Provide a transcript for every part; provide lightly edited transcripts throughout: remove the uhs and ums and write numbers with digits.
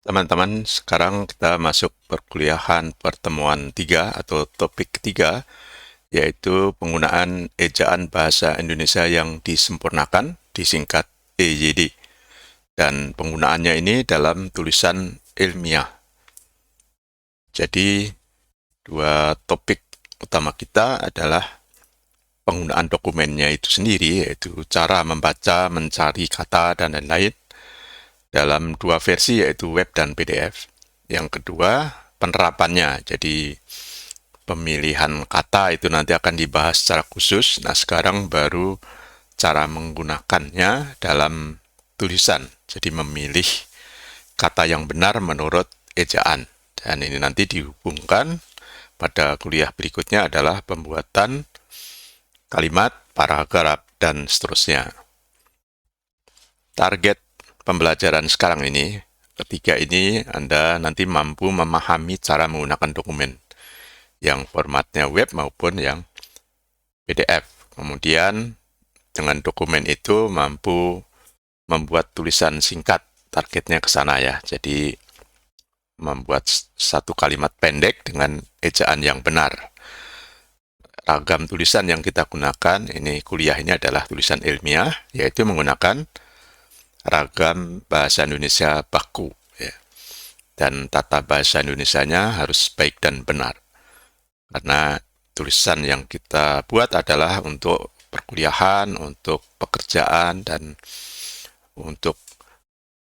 Teman-teman, sekarang kita masuk perkuliahan pertemuan 3 atau topik ketiga, yaitu penggunaan ejaan bahasa Indonesia yang disempurnakan, disingkat EYD. Dan penggunaannya ini dalam tulisan ilmiah. Jadi, dua topik utama kita adalah penggunaan dokumennya itu sendiri, yaitu cara membaca, mencari kata, dan lain-lain, dalam dua versi yaitu web dan PDF. Yang kedua, penerapannya. Jadi pemilihan kata itu nanti akan dibahas secara khusus. Nah, sekarang baru cara menggunakannya dalam tulisan. Jadi memilih kata yang benar menurut ejaan. Dan ini nanti dihubungkan pada kuliah berikutnya adalah pembuatan kalimat, paragraf, dan seterusnya. Target pembelajaran sekarang ini, ketika ini Anda nanti mampu memahami cara menggunakan dokumen yang formatnya web maupun yang PDF. Kemudian dengan dokumen itu mampu membuat tulisan singkat, targetnya ke sana ya. Jadi membuat satu kalimat pendek dengan ejaan yang benar. Ragam tulisan yang kita gunakan, ini kuliah ini adalah tulisan ilmiah, yaitu menggunakan ragam bahasa Indonesia baku. Ya. Dan tata bahasa Indonesianya harus baik dan benar. Karena tulisan yang kita buat adalah untuk perkuliahan, untuk pekerjaan, dan untuk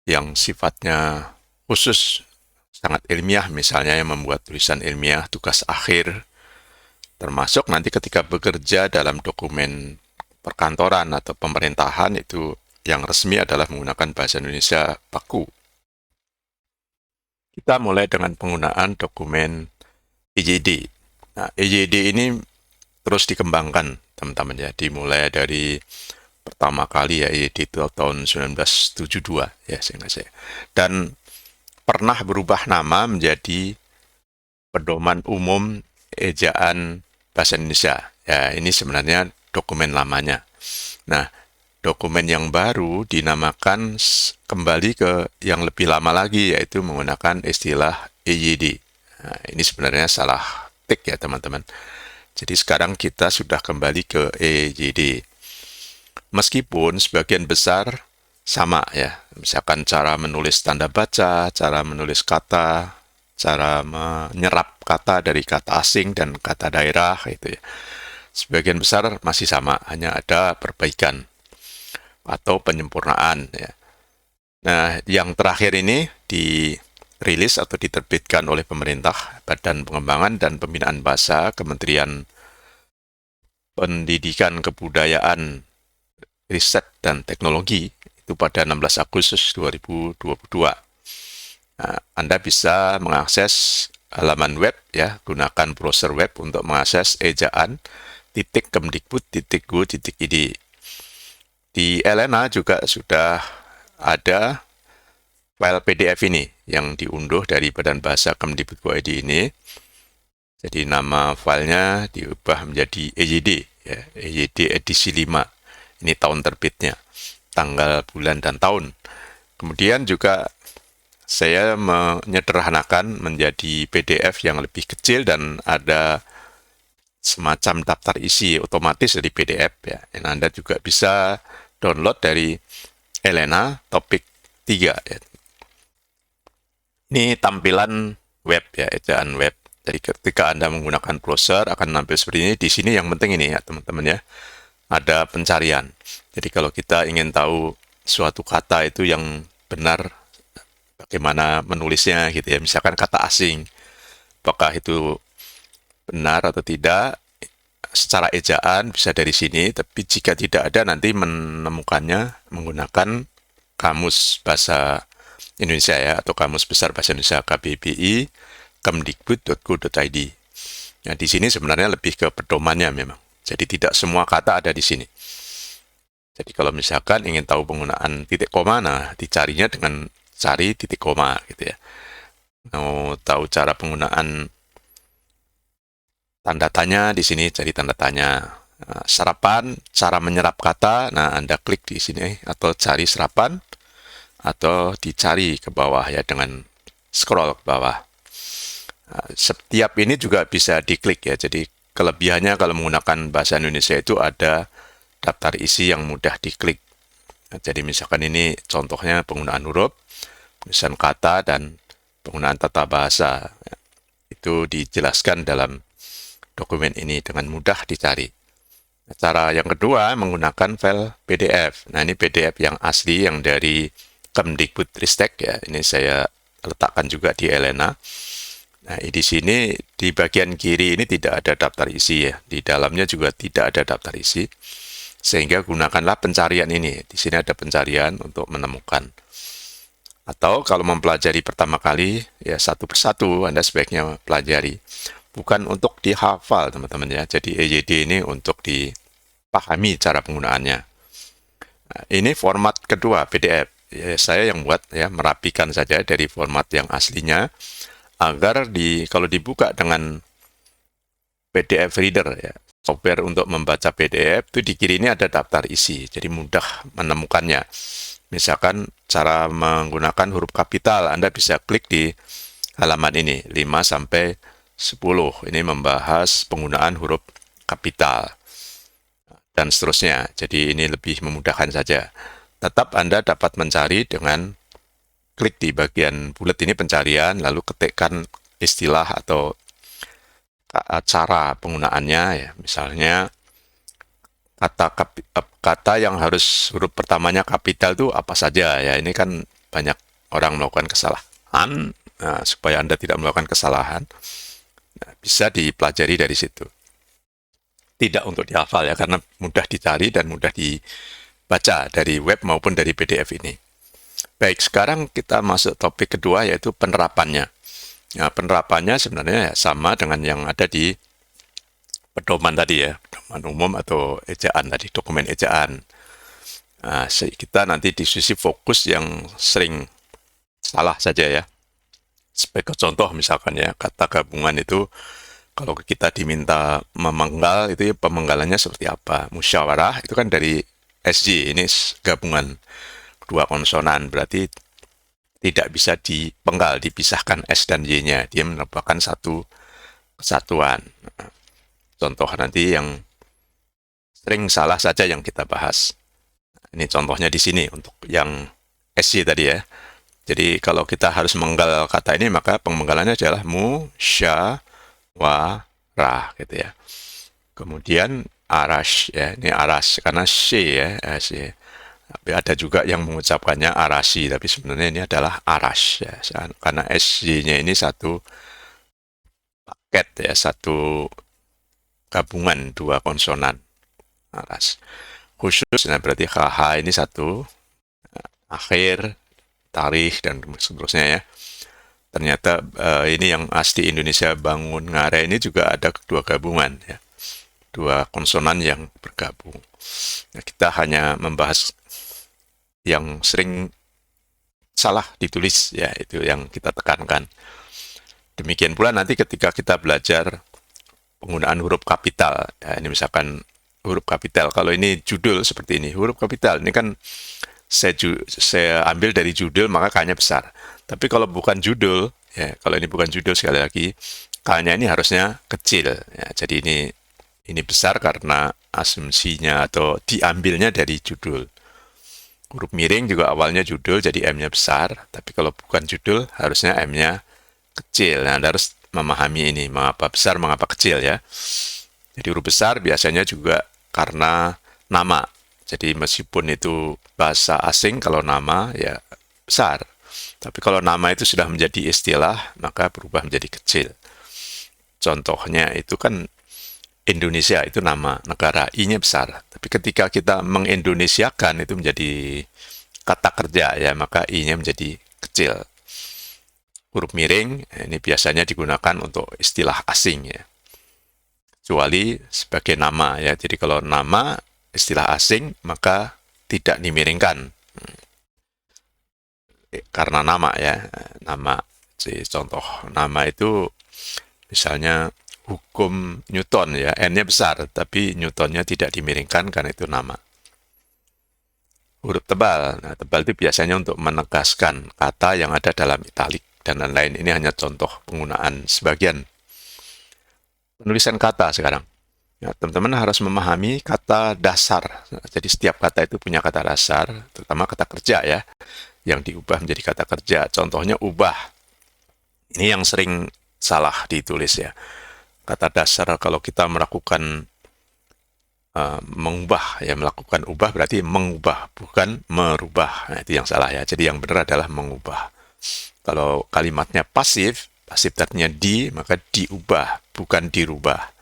yang sifatnya khusus, sangat ilmiah, misalnya yang membuat tulisan ilmiah, tugas akhir, termasuk nanti ketika bekerja dalam dokumen perkantoran atau pemerintahan itu yang resmi adalah menggunakan bahasa Indonesia baku. Kita mulai dengan penggunaan dokumen EYD. Nah, EYD ini terus dikembangkan, teman-teman ya. Dimulai dari pertama kali ya EYD itu tahun 1972 ya, seingat saya. Dan pernah berubah nama menjadi Pedoman Umum Ejaan Bahasa Indonesia. Ya, ini sebenarnya dokumen lamanya. Nah, dokumen yang baru dinamakan kembali ke yang lebih lama lagi, yaitu menggunakan istilah EYD. Nah, ini sebenarnya salah tik ya teman-teman. Jadi sekarang kita sudah kembali ke EYD. Meskipun sebagian besar sama ya, misalkan cara menulis tanda baca, cara menulis kata, cara menyerap kata dari kata asing dan kata daerah gitu ya. Sebagian besar masih sama, hanya ada perbaikan atau penyempurnaan ya. Nah, yang terakhir ini dirilis atau diterbitkan oleh pemerintah, Badan Pengembangan dan Pembinaan Bahasa, Kementerian Pendidikan, Kebudayaan, Riset dan Teknologi itu pada 16 Agustus 2022. Nah, Anda bisa mengakses halaman web ya, gunakan browser web untuk mengakses ejaan .kemdikbud.go.id. Di Elena juga sudah ada file PDF ini yang diunduh dari Badan Bahasa Kemdikbud.go.id ini. Jadi nama filenya diubah menjadi EYD, ya, EYD edisi 5. Ini tahun terbitnya, tanggal, bulan, dan tahun. Kemudian juga saya menyederhanakan menjadi PDF yang lebih kecil dan ada semacam daftar isi otomatis dari PDF ya. Yang Anda juga bisa download dari Elena topik 3 ya. Ini tampilan web ya, ejaan web. Jadi ketika Anda menggunakan browser akan tampil seperti ini. Di sini yang penting ini ya teman-teman ya, ada pencarian. Jadi kalau kita ingin tahu suatu kata itu yang benar, bagaimana menulisnya gitu ya. Misalkan kata asing, apakah itu benar atau tidak, secara ejaan bisa dari sini, tapi jika tidak ada nanti menemukannya menggunakan kamus bahasa Indonesia ya, atau kamus besar bahasa Indonesia KBBI kemdikbud.go.id. Nah, di sini sebenarnya lebih ke pedomannya memang. Jadi tidak semua kata ada di sini. Jadi kalau misalkan ingin tahu penggunaan titik koma, nah dicarinya dengan cari titik koma gitu ya. Mau tahu cara penggunaan tanda tanya di sini, cari tanda tanya. Nah, serapan, cara menyerap kata, nah Anda klik di sini atau cari serapan atau dicari ke bawah ya dengan scroll ke bawah. Setiap ini juga bisa diklik ya. Jadi kelebihannya kalau menggunakan bahasa Indonesia itu ada daftar isi yang mudah diklik. Jadi misalkan ini contohnya penggunaan huruf, penulisan kata, dan penggunaan tata bahasa. Itu dijelaskan dalam dokumen ini dengan mudah dicari. Cara yang kedua menggunakan file PDF. Nah ini PDF yang asli yang dari Kemdikbudristek ya. Ini saya letakkan juga di Elena. Nah, di sini di bagian kiri ini tidak ada daftar isi ya. Di dalamnya juga tidak ada daftar isi. Sehingga gunakanlah pencarian ini. Di sini ada pencarian untuk menemukan. Atau kalau mempelajari pertama kali, ya satu persatu Anda sebaiknya pelajari. Bukan untuk dihafal, teman-teman ya. Jadi EYD ini untuk dipahami cara penggunaannya. Nah, ini format kedua PDF. Ya, saya yang buat ya, merapikan saja dari format yang aslinya agar kalau dibuka dengan PDF reader ya, software untuk membaca PDF itu di kiri ini ada daftar isi, jadi mudah menemukannya. Misalkan cara menggunakan huruf kapital, Anda bisa klik di halaman ini 5 sampai 10. Ini membahas penggunaan huruf kapital dan seterusnya. Jadi ini lebih memudahkan saja. Tetap Anda dapat mencari dengan klik di bagian bulat ini pencarian, lalu ketikkan istilah atau cara penggunaannya ya. Misalnya kata yang harus huruf pertamanya kapital itu apa saja ya. Ini kan banyak orang melakukan kesalahan. Nah, supaya Anda tidak melakukan kesalahan, bisa dipelajari dari situ. Tidak untuk dihafal ya, karena mudah dicari dan mudah dibaca dari web maupun dari PDF ini. Baik, sekarang kita masuk topik kedua yaitu penerapannya. Nah, penerapannya sebenarnya sama dengan yang ada di pedoman tadi ya, pedoman umum atau ejaan tadi, dokumen ejaan. Nah, kita nanti diskusi fokus yang sering salah saja ya. Sebagai contoh misalkan ya, kata gabungan itu kalau kita diminta memenggal itu ya, pemenggalannya seperti apa? Musyawarah itu kan dari SJ, ini gabungan dua konsonan, berarti tidak bisa dipenggal, dipisahkan S dan Y-nya. Dia merupakan satu kesatuan. Contoh nanti yang sering salah saja yang kita bahas. Ini contohnya di sini untuk yang SY tadi ya. Jadi kalau kita harus menggal kata ini, maka pemenggalannya adalah musyawarah gitu ya. Kemudian arash ya, ini arash karena sy ya, sy. Tapi ada juga yang mengucapkannya arasi, tapi sebenarnya ini adalah arash ya, karena SY-nya ini satu paket ya, satu gabungan dua konsonan aras. Khusus, nah berarti KH ini satu, akhir, tarikh, dan seterusnya ya. Ternyata ini yang asli Indonesia Bangun Ngare ini juga ada dua gabungan ya, dua konsonan yang bergabung. Nah, kita hanya membahas yang sering salah ditulis ya, itu yang kita tekankan. Demikian pula nanti ketika kita belajar penggunaan huruf kapital ya, ini misalkan huruf kapital, kalau ini judul seperti ini, huruf kapital ini kan saya ambil dari judul maka K-nya besar. Tapi kalau bukan judul ya, kalau ini bukan judul, sekali lagi K-nya ini harusnya kecil ya. Jadi ini besar karena asumsinya atau diambilnya dari judul. Huruf miring juga awalnya judul, jadi M-nya besar. Tapi kalau bukan judul, harusnya M-nya kecil. Nah, Anda harus memahami ini, mengapa besar, mengapa kecil ya. Jadi huruf besar biasanya juga karena nama. Jadi meskipun itu bahasa asing, kalau nama ya besar. Tapi kalau nama itu sudah menjadi istilah, maka berubah menjadi kecil. Contohnya itu kan Indonesia itu nama negara, I-nya besar. Tapi ketika kita mengindonesiakan itu menjadi kata kerja ya, maka I-nya menjadi kecil. Huruf miring ini biasanya digunakan untuk istilah asing ya. Kecuali sebagai nama ya. Jadi kalau nama istilah asing maka tidak dimiringkan. Karena nama ya. Nama contoh nama itu misalnya hukum Newton ya, N-nya besar, tapi Newtonnya tidak dimiringkan karena itu nama. Huruf tebal, nah tebal itu biasanya untuk menegaskan kata yang ada dalam italik. dan lain-lain. Ini hanya contoh penggunaan sebagian. Penulisan kata sekarang. Ya, teman-teman harus memahami kata dasar. Jadi setiap kata itu punya kata dasar, terutama kata kerja ya, yang diubah menjadi kata kerja. Contohnya ubah. Ini yang sering salah ditulis ya. Kata dasar kalau kita melakukan mengubah ya, melakukan ubah berarti mengubah, bukan merubah. Nah, itu yang salah ya. Jadi yang benar adalah mengubah. Kalau kalimatnya pasif, pasif artinya di, maka diubah, bukan dirubah.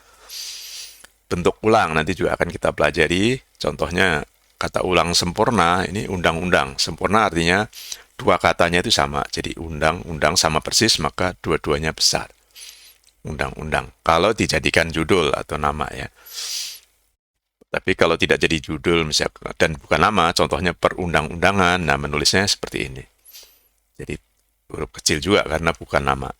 Bentuk ulang nanti juga akan kita pelajari. Contohnya kata ulang sempurna, ini undang-undang. Sempurna artinya dua katanya itu sama. Jadi undang-undang sama persis, maka dua-duanya besar. Undang-undang. Kalau dijadikan judul atau nama ya. Tapi kalau tidak jadi judul misalnya, dan bukan nama, contohnya perundang-undangan, nah menulisnya seperti ini. Jadi huruf kecil juga karena bukan nama.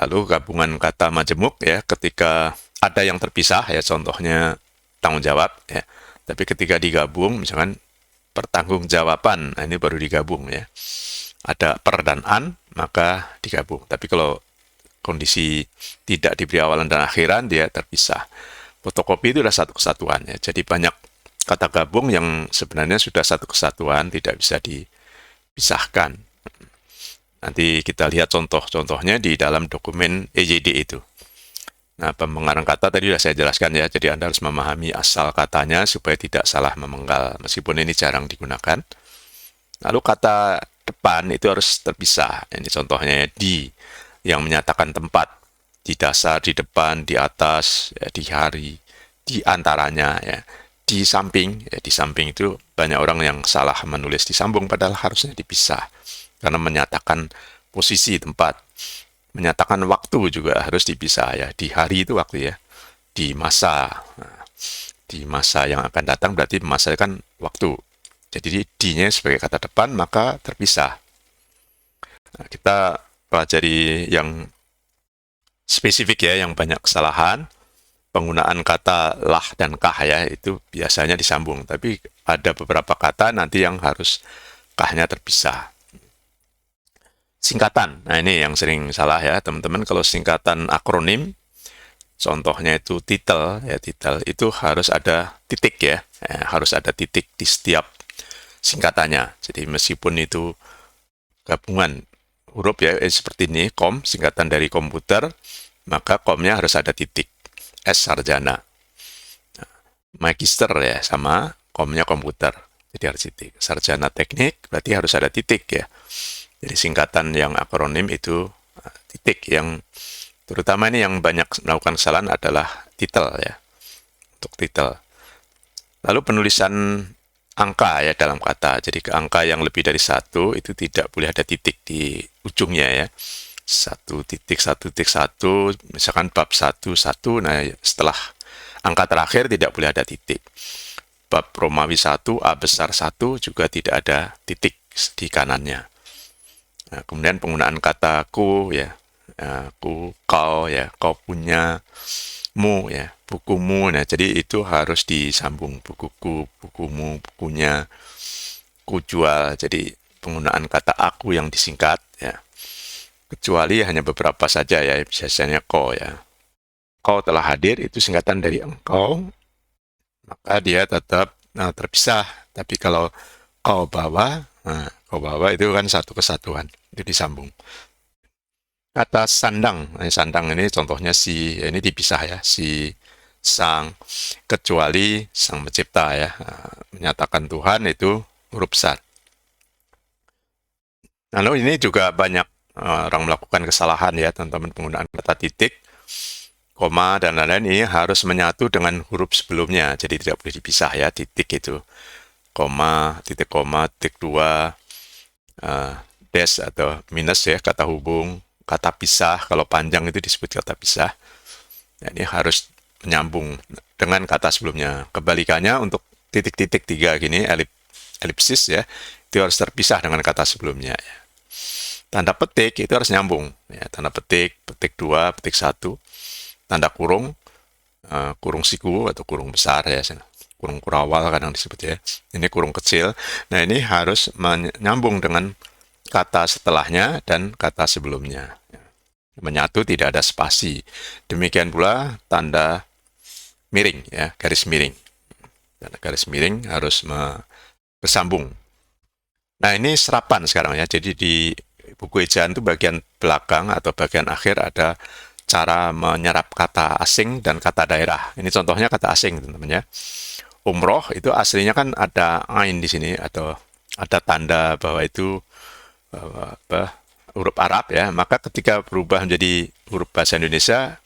Lalu gabungan kata majemuk ya, ketika ada yang terpisah ya, contohnya tanggung jawab ya. Tapi ketika digabung, misalkan pertanggungjawaban, nah ini baru digabung ya. Ada per dan an, maka digabung. Tapi kalau kondisi tidak diberi awalan dan akhiran, dia terpisah. Fotokopi itu sudah satu kesatuan ya. Jadi banyak kata gabung yang sebenarnya sudah satu kesatuan, tidak bisa dipisahkan. Nanti kita lihat contoh-contohnya di dalam dokumen EJD itu. Nah, pembengaran kata tadi sudah saya jelaskan ya, jadi Anda harus memahami asal katanya supaya tidak salah memenggal, meskipun ini jarang digunakan. Lalu kata depan itu harus terpisah. Ini contohnya di, yang menyatakan tempat, di dasar, di depan, di atas, ya, di hari, di antaranya, ya, di samping. Ya, di samping itu banyak orang yang salah menulis disambung, padahal harusnya dipisah. Karena menyatakan posisi tempat, menyatakan waktu juga harus dipisah ya. Di hari itu waktu ya, di masa, nah, di masa yang akan datang berarti masa kan waktu. Jadi di-nya sebagai kata depan maka terpisah. Nah, kita pelajari yang spesifik ya, yang banyak kesalahan. Penggunaan kata lah dan kah ya, itu biasanya disambung. Tapi ada beberapa kata nanti yang harus kahnya terpisah. Singkatan, nah ini yang sering salah ya teman-teman. Kalau singkatan akronim, contohnya itu titel ya, titel itu harus ada titik ya, harus ada titik di setiap singkatannya. Jadi meskipun itu gabungan huruf ya, seperti ini kom, singkatan dari komputer, maka komnya harus ada titik. S sarjana, nah, magister ya sama komnya komputer, jadi harus titik. Sarjana teknik berarti harus ada titik ya. Jadi singkatan yang akronim itu titik, yang terutama ini yang banyak melakukan kesalahan adalah titel ya, untuk titel. Lalu penulisan angka ya dalam kata. Jadi ke angka yang lebih dari satu itu tidak boleh ada titik di ujungnya ya. 1.1.1, misalkan bab 1, 1, nah setelah angka terakhir tidak boleh ada titik. Bab Romawi 1, A besar 1 juga tidak ada titik di kanannya. Nah, kemudian penggunaan kata ku ya, ku, kau ya, kau punya, mu ya, bukumu. Nah, jadi itu harus disambung, bukuku, bukumu, bukunya, ku jual. Jadi penggunaan kata aku yang disingkat ya. Kecuali hanya beberapa saja ya, biasanya kau ya. Kau telah hadir itu singkatan dari engkau, maka dia tetap terpisah. Tapi kalau kau bawa, nah, kau bawa itu kan satu kesatuan, itu disambung. Kata sandang, nah, sandang ini contohnya si, ini dipisah ya, si, sang, kecuali sang pencipta ya, menyatakan Tuhan itu huruf besar. Lalu ini juga banyak orang melakukan kesalahan ya teman-teman, penggunaan kata titik, koma, dan lain-lain ini harus menyatu dengan huruf sebelumnya, jadi tidak boleh dipisah ya, titik itu. Koma, titik dua, dash atau minus ya, kata hubung, kata pisah, kalau panjang itu disebut kata pisah. Nah, ini harus menyambung dengan kata sebelumnya. Kebalikannya untuk titik-titik 3 gini, elipsis ya, itu harus terpisah dengan kata sebelumnya ya. Tanda petik itu harus nyambung ya, tanda petik, petik 2, petik 1, tanda kurung, kurung siku atau kurung besar ya, kurung kurawal kadang disebut ya, ini kurung kecil. Nah, ini harus menyambung dengan kata setelahnya dan kata sebelumnya. Menyatu, tidak ada spasi. Demikian pula tanda miring, ya, garis miring. Tanda garis miring harus bersambung. Nah, ini serapan sekarang ya. Jadi di buku ejaan itu bagian belakang atau bagian akhir ada cara menyerap kata asing dan kata daerah. Ini contohnya kata asing, teman-teman ya. Umroh itu aslinya kan ada ain di sini atau ada tanda bahwa itu huruf Arab ya. Maka ketika berubah menjadi huruf bahasa Indonesia,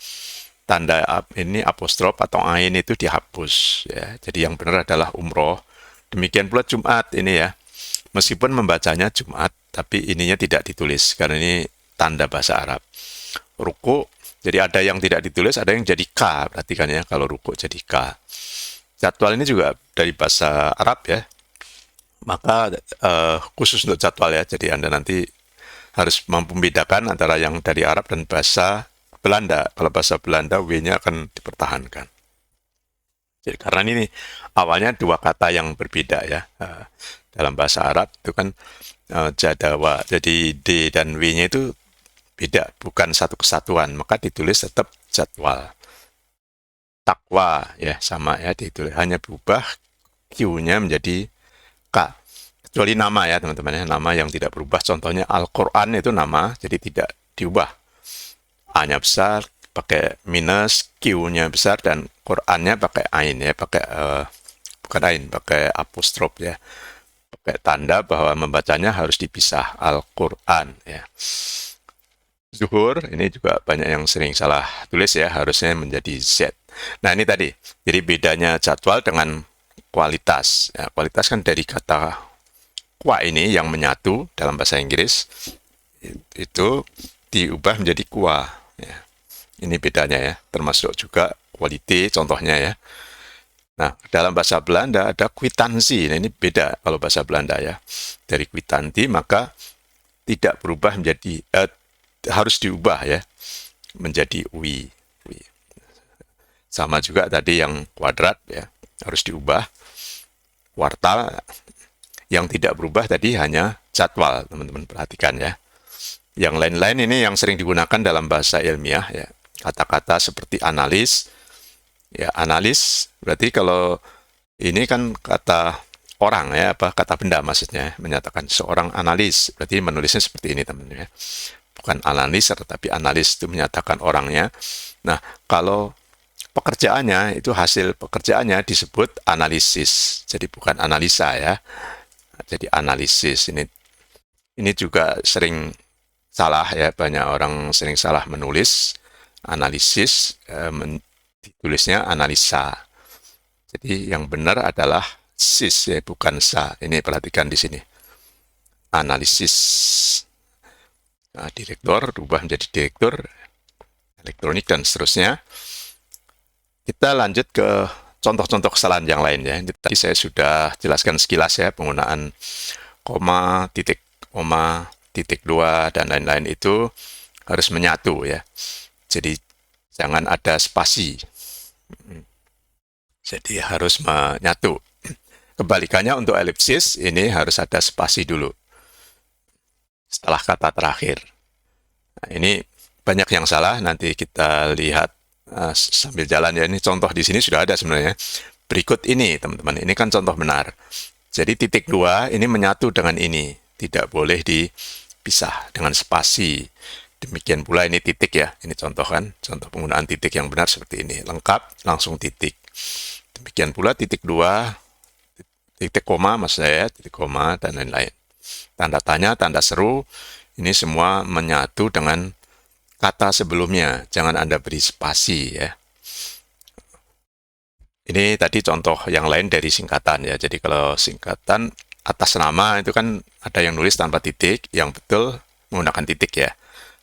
tanda ini apostrof atau ain itu dihapus ya. Jadi yang benar adalah umroh. Demikian pula Jumat ini ya. Meskipun membacanya Jumat, tapi ininya tidak ditulis karena ini tanda bahasa Arab. Ruku, jadi ada yang tidak ditulis, ada yang jadi K, perhatikan ya, kalau ruku jadi K. Jadwal ini juga dari bahasa Arab ya, maka khusus untuk jadwal ya, jadi Anda nanti harus mampu membedakan antara yang dari Arab dan bahasa Belanda. Kalau bahasa Belanda, W-nya akan dipertahankan. Jadi karena ini awalnya dua kata yang berbeda ya. Dalam bahasa Arab itu kan jadawa, jadi D dan W-nya itu beda, bukan satu kesatuan, maka ditulis tetap jadwal. Takwa ya sama ya, ditulis hanya berubah Q-nya menjadi K. Kecuali nama ya teman-teman ya, nama yang tidak berubah. Contohnya Al-Quran itu nama, jadi tidak diubah. A-nya besar, pakai minus, Q-nya besar, dan Qurannya pakai ain ya, pakai bukan ain, pakai apostrof ya, pakai tanda bahwa membacanya harus dipisah, Al-Quran ya. Zuhur ini juga banyak yang sering salah tulis ya, harusnya menjadi Z. Nah ini tadi, jadi bedanya jadwal dengan kualitas. Ya, kualitas kan dari kata kwa ini yang menyatu dalam bahasa Inggris itu diubah menjadi kwa. Ya. Ini bedanya ya, termasuk juga quality contohnya ya. Nah, dalam bahasa Belanda ada kwitansi. Nah, ini beda kalau bahasa Belanda ya. Dari kwitanti maka tidak berubah menjadi harus diubah ya menjadi wi. Sama juga tadi yang kuadrat ya, harus diubah. Kuartal yang tidak berubah tadi hanya jadwal, teman-teman perhatikan ya. Yang lain-lain ini yang sering digunakan dalam bahasa ilmiah ya. Kata-kata seperti analis, ya analis berarti kalau ini kan kata orang ya, apa kata benda maksudnya, menyatakan seorang analis, berarti menulisnya seperti ini teman-teman ya. Bukan analis tetapi analis itu menyatakan orangnya. Nah, kalau pekerjaannya itu hasil pekerjaannya disebut analisis. Jadi bukan analisa ya. Jadi analisis ini juga sering salah ya, banyak orang sering salah menulis analisis, ditulisnya analisa. Jadi yang benar adalah sis ya, bukan sa. Ini perhatikan di sini. Analisis. Nah, direktur berubah menjadi direktur elektronik dan seterusnya. Kita lanjut ke contoh-contoh kesalahan yang lain ya. Tadi saya sudah jelaskan sekilas ya, penggunaan koma, titik dua, dan lain-lain itu harus menyatu ya. Jadi jangan ada spasi. Jadi harus menyatu. Kebalikannya untuk elipsis, ini harus ada spasi dulu setelah kata terakhir. Nah, ini banyak yang salah, nanti kita lihat sambil jalan ya. Ini contoh di sini sudah ada sebenarnya. Berikut ini teman-teman, ini kan contoh benar. Jadi titik dua ini menyatu dengan ini, tidak boleh dipisah dengan spasi. Demikian pula ini titik ya, ini contoh kan, contoh penggunaan titik yang benar seperti ini, lengkap langsung titik. Demikian pula titik dua, titik koma maksud saya, titik koma dan lain-lain. Tanda tanya, tanda seru, ini semua menyatu dengan kata sebelumnya, jangan Anda beri spasi ya. Ini tadi contoh yang lain dari singkatan ya. Jadi kalau singkatan atas nama itu kan ada yang nulis tanpa titik, yang betul menggunakan titik ya.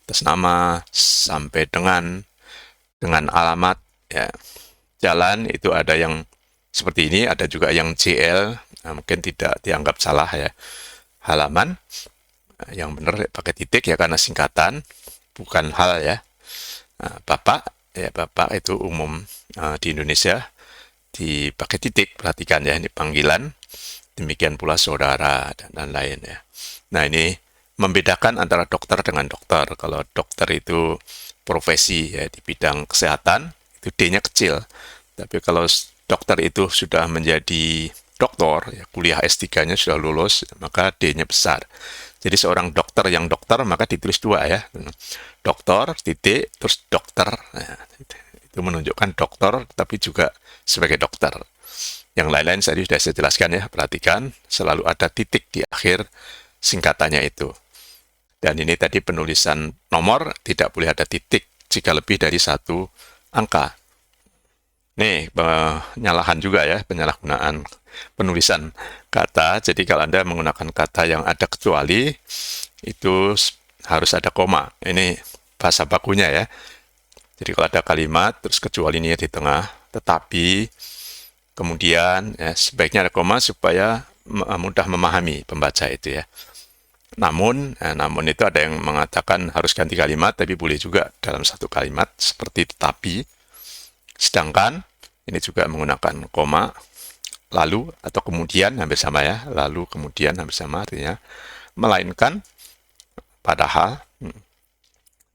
Atas nama sampai dengan alamat ya. Jalan itu ada yang seperti ini, ada juga yang JL, nah, mungkin tidak dianggap salah ya. Halaman yang benar pakai titik ya karena singkatan, bukan hal ya. Nah, bapak ya, bapak itu umum di Indonesia dipakai titik, perhatikan ya, ini panggilan. Demikian pula saudara dan lain ya. Nah ini membedakan antara dokter dengan dokter. Kalau dokter itu profesi ya di bidang kesehatan, itu D-nya kecil. Tapi kalau dokter itu sudah menjadi doktor, ya, kuliah S3-nya sudah lulus, maka D-nya besar. Jadi seorang dokter yang dokter, maka ditulis dua ya. Dokter, titik, terus dokter. Nah, itu menunjukkan dokter, tapi juga sebagai dokter. Yang lain-lain sudah saya jelaskan ya, perhatikan, selalu ada titik di akhir singkatannya itu. Dan ini tadi penulisan nomor, tidak boleh ada titik jika lebih dari satu angka. Nih, penyalahan juga ya, penyalahgunaan penulisan kata. Jadi kalau Anda menggunakan kata yang ada kecuali, itu harus ada koma. Ini bahasa bakunya ya. Jadi kalau ada kalimat, terus kecuali ini di tengah, tetapi, kemudian ya, sebaiknya ada koma supaya mudah memahami pembaca itu ya. Namun itu ada yang mengatakan harus ganti kalimat, tapi boleh juga dalam satu kalimat, seperti tetapi. Sedangkan, ini juga menggunakan koma, lalu atau kemudian hampir sama ya, lalu kemudian hampir sama artinya, melainkan, padahal.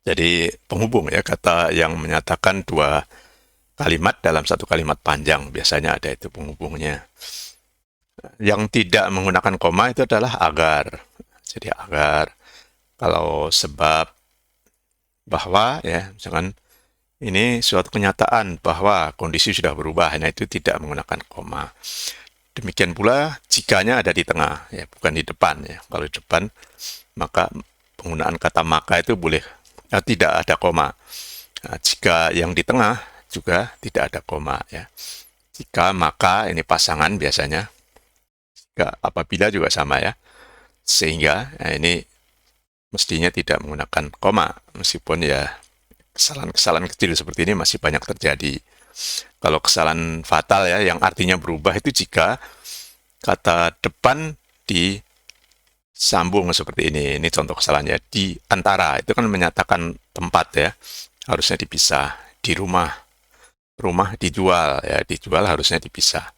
Jadi penghubung ya, kata yang menyatakan dua kalimat dalam satu kalimat panjang, biasanya ada itu penghubungnya. Yang tidak menggunakan koma itu adalah agar. Jadi agar, kalau sebab, bahwa ya, misalkan ini suatu kenyataan bahwa kondisi sudah berubah, nah itu tidak menggunakan koma. Demikian pula jikanya ada di tengah, ya bukan di depan ya. Kalau di depan, maka penggunaan kata maka itu boleh tidak ada koma. Nah, jika yang di tengah juga tidak ada koma ya. Jika maka ini pasangan biasanya. Jika apabila juga sama ya. Sehingga ini mestinya tidak menggunakan koma, meskipun ya kesalahan-kesalahan kecil seperti ini masih banyak terjadi. Kalau kesalahan fatal ya, yang artinya berubah itu jika kata depan disambung seperti ini. Ini contoh kesalahannya. Di antara, itu kan menyatakan tempat ya. Harusnya dipisah. Di rumah. Rumah dijual ya. Dijual harusnya dipisah.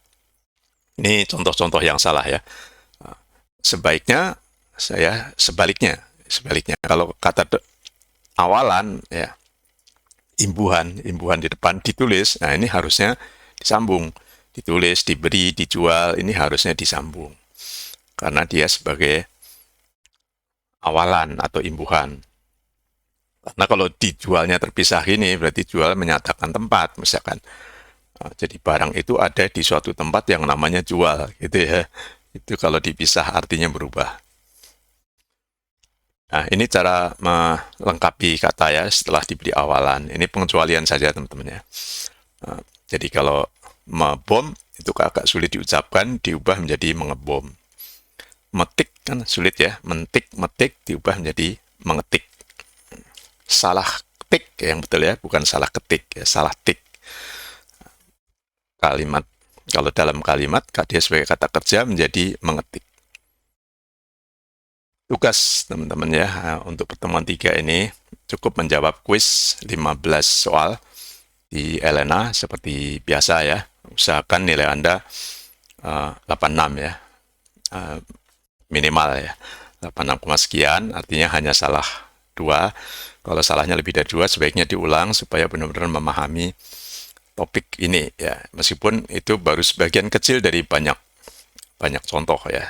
Ini contoh-contoh yang salah ya. Sebaiknya sebaliknya. Kalau kata awalan ya, imbuhan di depan ditulis, nah ini harusnya disambung. Ditulis, diberi, dijual, ini harusnya disambung. Karena dia sebagai awalan atau imbuhan. Karena kalau dijualnya terpisah ini, berarti jual menyatakan tempat, misalkan. Jadi barang itu ada di suatu tempat yang namanya jual, gitu ya. Itu kalau dipisah artinya berubah. Nah, ini cara melengkapi kata ya setelah diberi awalan. Ini pengecualian saja teman-teman ya. Jadi kalau membom itu agak sulit diucapkan, diubah menjadi mengebom. Metik kan sulit ya, mentik, metik diubah menjadi mengetik. Salah tik yang betul ya, bukan salah ketik ya, salah tik. Kalimat, kalau dalam kalimat dia sebagai kata kerja menjadi mengetik. Tugas teman-teman ya, untuk pertemuan 3 ini cukup menjawab kuis 15 soal di Elena seperti biasa ya. Usahakan nilai Anda 86 ya, minimal ya. 86, sekian, artinya hanya salah 2. Kalau salahnya lebih dari 2, sebaiknya diulang supaya benar-benar memahami topik ini ya. Meskipun itu baru sebagian kecil dari banyak contoh ya.